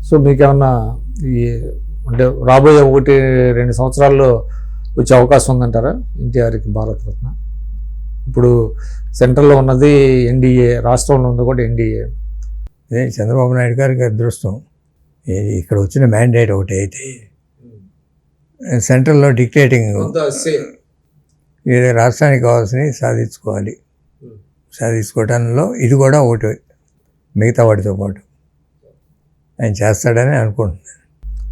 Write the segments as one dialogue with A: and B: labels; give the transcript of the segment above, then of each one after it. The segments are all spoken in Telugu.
A: సో మీకేమన్నా ఈ అంటే రాబోయే 1-2 సంవత్సరాల్లో వచ్చే అవకాశం ఉందంటారా ఎన్టీఆర్కి భారతరత్న? ఇప్పుడు సెంట్రల్లో ఉన్నది ఎన్డీఏ, రాష్ట్రంలో ఉంది కూడా ఎన్డీఏ.
B: అదే చంద్రబాబు నాయుడు గారికి అదృష్టం. ఇక్కడ వచ్చిన మ్యాండేట్ ఒకటి అయితే సెంట్రల్లో డిక్టేటింగ్ రాష్ట్రానికి కావాల్సినవి సాధించుకోవడంలో ఇది కూడా ఒకటి మిగతా వాటితో పాటు ఆయన చేస్తాడని అనుకుంటున్నాను.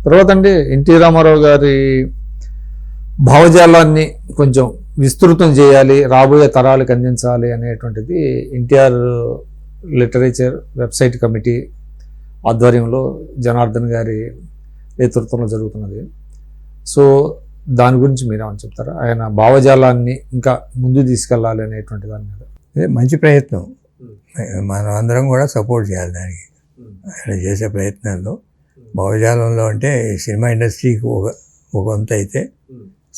A: తర్వాత అండి ఎన్టీ రామారావు గారి భావజాలాన్ని కొంచెం విస్తృతం చేయాలి, రాబోయే తరాలకు అందించాలి అనేటువంటిది ఎన్టీఆర్ లిటరేచర్ వెబ్సైట్ కమిటీ ఆధ్వర్యంలో జనార్దన్ గారి నేతృత్వంలో జరుగుతున్నది. సో దాని గురించి మీరేమని చెప్తారా? ఆయన భావజాలాన్ని ఇంకా ముందు తీసుకెళ్ళాలి అనేటువంటి దాని మీద.
B: ఇదే మంచి ప్రయత్నం, మనం అందరం కూడా సపోర్ట్ చేయాలి దానికి. ఆయన చేసే ప్రయత్నాల్లో భావజాలంలో అంటే సినిమా ఇండస్ట్రీకి ఒక వంత అయితే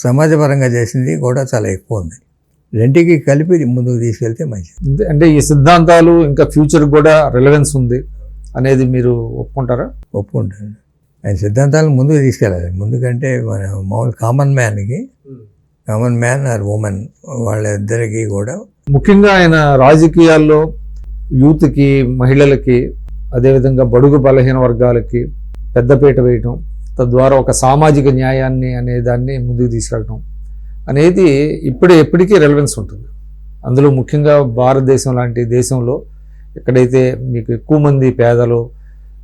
B: సమాజపరంగా చేసింది కూడా చాలా ఎక్కువ ఉంది. రెంటికి కలిపి ముందుకు తీసుకెళ్తే మంచిది.
A: అంటే ఈ సిద్ధాంతాలు ఇంకా ఫ్యూచర్కి కూడా రిలవెన్స్ ఉంది అనేది మీరు ఒప్పుకుంటారా?
B: ఒప్పుకుంటాను. ఆయన సిద్ధాంతాలను ముందుకు తీసుకెళ్ళాలి. ముందుకంటే మన మామూలు కామన్ మ్యాన్ ఆర్ ఉమెన్ వాళ్ళిద్దరికీ కూడా
A: ముఖ్యంగా ఆయన రాజకీయాల్లో యూత్కి, మహిళలకి, అదేవిధంగా బడుగు బలహీన వర్గాలకి పెద్దపీట వేయటం, తద్వారా ఒక సామాజిక న్యాయాన్ని అనే దాన్ని ముందుకు తీసుకెళ్ళటం అనేది ఎప్పటికీ రెలవెన్స్ ఉంటుంది. అందులో ముఖ్యంగా భారతదేశం లాంటి దేశంలో ఎక్కడైతే మీకు ఎక్కువ మంది పేదలు,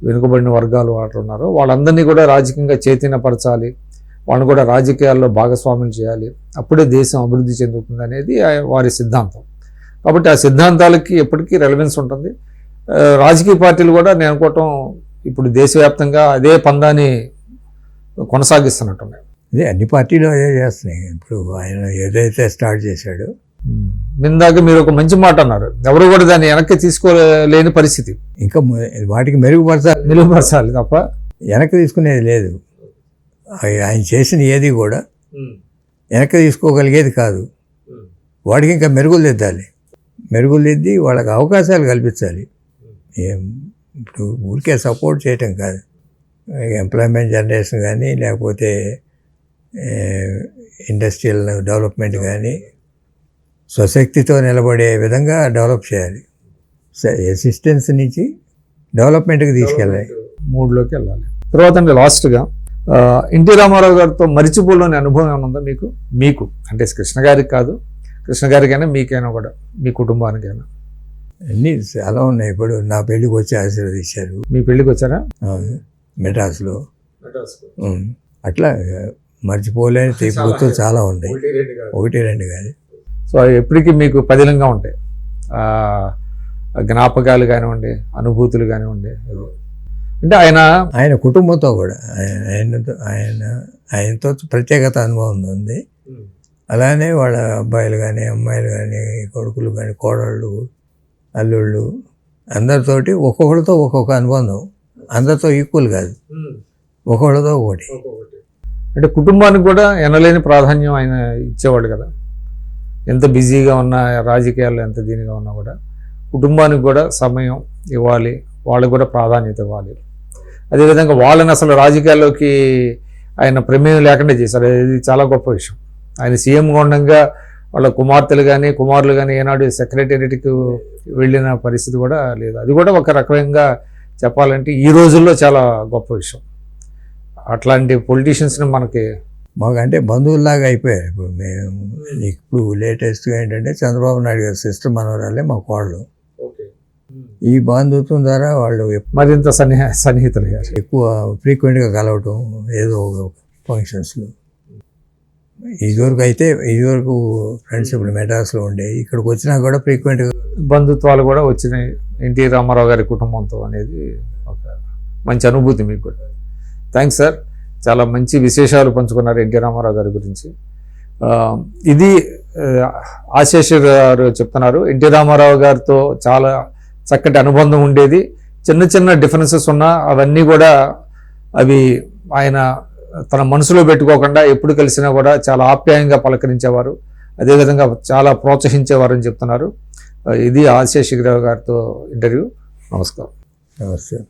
A: వెనుకబడిన వర్గాలు వాళ్ళు ఉన్నారో వాళ్ళందరినీ కూడా రాజకీయంగా చైతన్యపరచాలి, వాళ్ళని కూడా రాజకీయాల్లో భాగస్వాములు చేయాలి, అప్పుడే దేశం అభివృద్ధి చెందుతుంది అనేది వారి సిద్ధాంతం. కాబట్టి ఆ సిద్ధాంతాలకి ఎప్పటికీ రెలవెన్స్ ఉంటుంది. రాజకీయ పార్టీలు కూడా నేను అనుకోవటం ఇప్పుడు దేశవ్యాప్తంగా అదే పందాన్ని కొనసాగిస్తున్నట్టున్నాయి.
B: అదే అన్ని పార్టీలు అదే చేస్తున్నాయి. ఇప్పుడు ఆయన ఏదైతే స్టార్ట్ చేశాడో,
A: ఇందాక మీరు ఒక మంచి మాట అన్నారు, ఎవరు కూడా దాన్ని వెనక్కి తీసుకోలేని పరిస్థితి.
B: ఇంకా వాటికి మెరుగుపరచాలి
A: తప్ప
B: వెనక్కి తీసుకునేది లేదు. ఆయన చేసిన ఏది కూడా వెనక్కి తీసుకోగలిగేది కాదు. వాడికి ఇంకా మెరుగులు దిద్ది వాళ్ళకి అవకాశాలు కల్పించాలి. ఇప్పుడు ఊరికే సపోర్ట్ చేయటం కాదు, ఎంప్లాయ్మెంట్ జనరేషన్ కానీ లేకపోతే ఇండస్ట్రియల్ డెవలప్మెంట్ కానీ స్వశక్తితో నిలబడే విధంగా డెవలప్ చేయాలి. అసిస్టెన్స్ నుంచి డెవలప్మెంట్కి తీసుకెళ్ళాలి,
A: మూడ్లోకి వెళ్ళాలి. తర్వాత అంటే లాస్ట్గా ఎన్టీ రామారావు గారితో మరిచిపోలేని అనుభవం ఏమైనా ఉందా మీకు? అంటే కృష్ణ గారికి కాదు, కృష్ణ గారికైనా మీకైనా కూడా, మీ కుటుంబానికైనా?
B: అన్నీ చాలా ఉన్నాయి. ఇప్పుడు నా పెళ్ళికి వచ్చి ఆశీర్వదించారు.
A: మీ పెళ్ళికి వచ్చారా?
B: మెడ్రాస్లో. అట్లా మర్చిపోలేని తీపి గుర్తులు చాలా ఉన్నాయి, 1-2 కాదు.
A: సో ఎప్పటికీ మీకు పదిలంగా ఉంటాయి జ్ఞాపకాలు కానివ్వండి, అనుభూతులు కానివ్వండి. అంటే
B: ఆయన కుటుంబంతో కూడా ఆయనతో ప్రత్యేకత అనుభవం ఉంది. అలానే వాళ్ళ అబ్బాయిలు కానీ, అమ్మాయిలు కానీ, కొడుకులు కానీ, కోడళ్ళు, అల్లుళ్ళు అందరితోటి ఒక్కొక్కరితో ఒక్కొక్క అనుబంధం. అందరితో ఈక్వల్ కాదు, ఒక్కొక్కరితో ఒకటి.
A: అంటే కుటుంబానికి కూడా ఎనలేని ప్రాధాన్యం ఆయన ఇచ్చేవాడు కదా. ఎంత బిజీగా ఉన్నా, రాజకీయాల్లో ఎంత దీనిగా ఉన్నా కూడా కుటుంబానికి కూడా సమయం ఇవ్వాలి, వాళ్ళకి కూడా ప్రాధాన్యత ఇవ్వాలి. అదేవిధంగా వాళ్ళని అసలు రాజకీయాల్లోకి ఆయన ప్రమేయం లేకుండా చేశారు. ఇది చాలా గొప్ప విషయం. ఆయన సీఎంగా ఉండగా వాళ్ళ కుమార్తెలు కానీ, కుమారులు కానీ ఏనాడు సెక్రటేరియట్కి వెళ్ళిన పరిస్థితి కూడా లేదు. అది కూడా ఒక రకంగా చెప్పాలంటే ఈ రోజుల్లో చాలా గొప్ప విషయం. అట్లాంటి పొలిటీషియన్స్ని
B: మాకంటే బంధువుల్లాగా అయిపోయారు. ఇప్పుడు లేటెస్ట్గా ఏంటంటే చంద్రబాబు నాయుడు గారి సిస్టర్ మనవరాలే మా కోళ్ళు. ఈ బంధుత్వం ద్వారా వాళ్ళు
A: మరింత సన్నిహితులు
B: ఎక్కువ ఫ్రీక్వెంట్గా కలవటం ఏదో ఫంక్షన్స్లో. ఇదివరకు ఫ్రెండ్స్ ఇప్పుడు మెడ్రాస్లో ఉండేవి, ఇక్కడికి వచ్చినా కూడా ఫ్రీక్వెంట్గా
A: బంధుత్వాలు కూడా వచ్చినాయి ఎన్టీ రామారావు గారి కుటుంబంతో అనేది ఒక మంచి అనుభూతి మీకు కూడా. థ్యాంక్స్ సార్, చాలా మంచి విశేషాలు పంచుకున్నారు ఎన్టీ రామారావు గారి గురించి. ఇది ఆశేష్ గారు చెప్తున్నారు, ఎన్టీ రామారావు గారితో చాలా చక్కటి అనుబంధం ఉండేది. చిన్న చిన్న డిఫరెన్సెస్ ఉన్నా అవన్నీ కూడా అవి ఆయన తన మనసులో పెట్టుకోకుండా ఎప్పుడు కలిసినా కూడా చాలా ఆప్యాయంగా పలకరించేవారు, అదేవిధంగా చాలా ప్రోత్సహించేవారు అని చెప్తున్నారు. ఇది ఆశేష్ గారితో ఇంటర్వ్యూ. నమస్కారం.
B: నమస్తే.